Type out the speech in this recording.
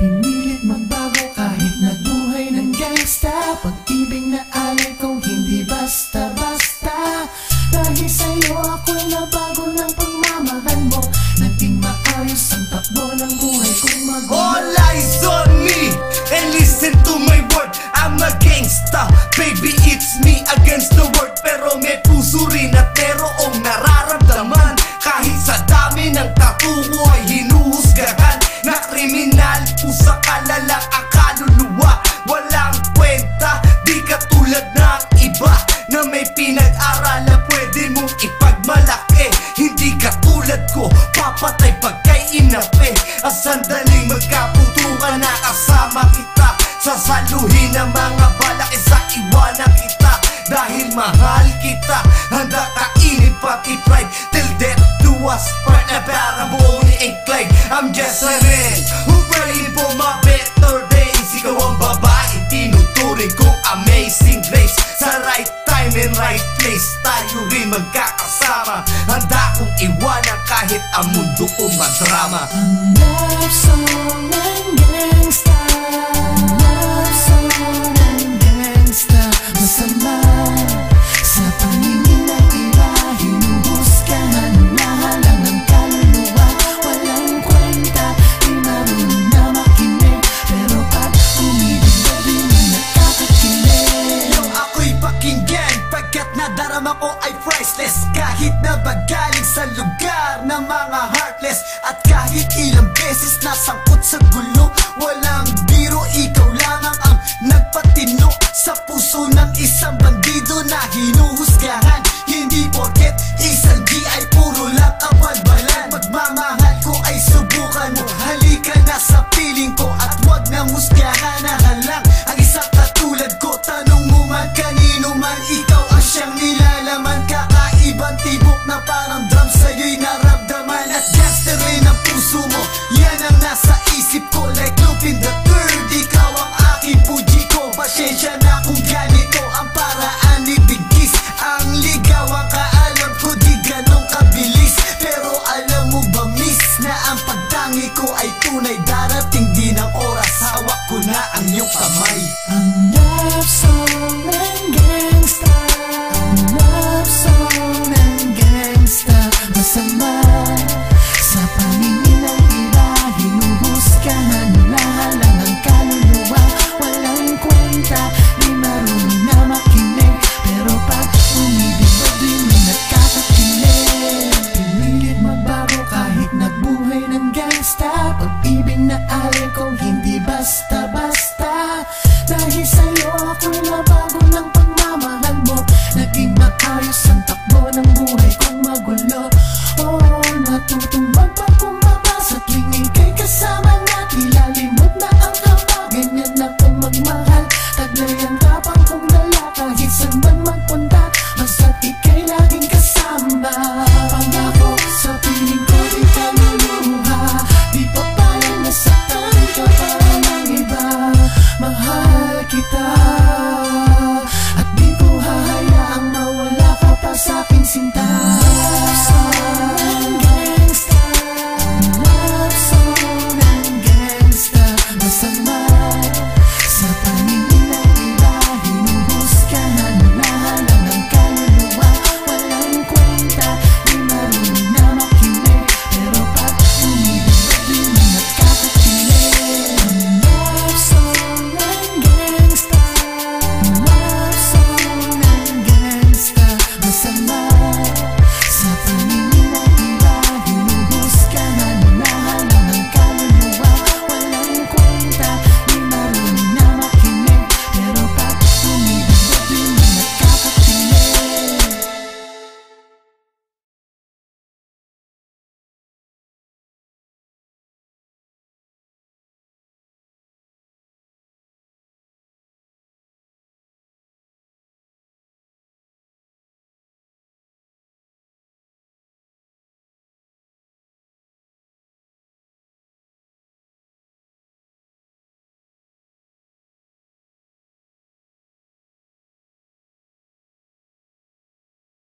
pinilit magbago kahit nabuhay ng gangsta. Pag-ibig na alay ko hindi basta-basta. Dahil sa'yo ako'y nabago ng pagmamahal mo. Naging maayos ang takbo ng buhay kong magulo. All eyes on me and listen to my word. I'm a gangsta, baby, it's me against the world. Pero may puso rin at merong nararamdaman. Kahit sa dami ng tatuo ay hinuhusgahan na kriminal, pusa kalalang ang kaluluwa. Walang kwenta, di katulad ng iba na may pinag-aralan pwede mong ipagmalaki. Hindi katulad ko, papatay pagkay inapi. Ang sandaling magkaputukan na kasama kita. Sasaluhin ang mga balak, isa iwanan kita. Dahil mahal kita, handa kainin pati pride. Till death do us part, na para buong ni-incline. I'm just a man who praying for my better days. Ikaw ang babae, tinuturing kong amazing grace. Sa right time and right place, tayo rin magkakasama. Handa kong iwanan kahit ang mundo ko madrama. Ang love song ng gangsta, love song ng gangsta. Masama sa paningin ng iba, hinuhusgahan na halang ng kaluluwa. Walang kwenta, di marunong na makinig, pero pag umibig na rin nakakakilig. Yung ako'y pakinggan, pagkat nadarama ko ay priceless. Kahit na bagaling sa lugar ng mga heartless, at kahit ilang beses nasangkot sa gulo, walang biro, ikaw lamang ang nagpatino sa puso ng isang bandido na hinuhusgahan. Hindi porket isang G ay puro lang kabalbalan. Pagmamahal ko ay subukan mo, halika na sa piling ko at wag nang husgahan na halang ang isang katulad ko. Tanong mo man kanino man, ikaw ang siyang nilalaman. Kakaibang tibok na parang drum sa'yo'y naramdaman. At gangster rin ang puso mo, yan ang nasa isip ko. Like Lupin the Third, ikaw ang aking puji ko. Pasensya na kung ganito ang paraan ni Bigis. Ang ligaw ang kaalam ko, di ganong kabilis. Pero alam mo ba miss, na ang pagtangi ko ay tunay. Darating din ang oras, hawak ko na ang iyong kamay. Ang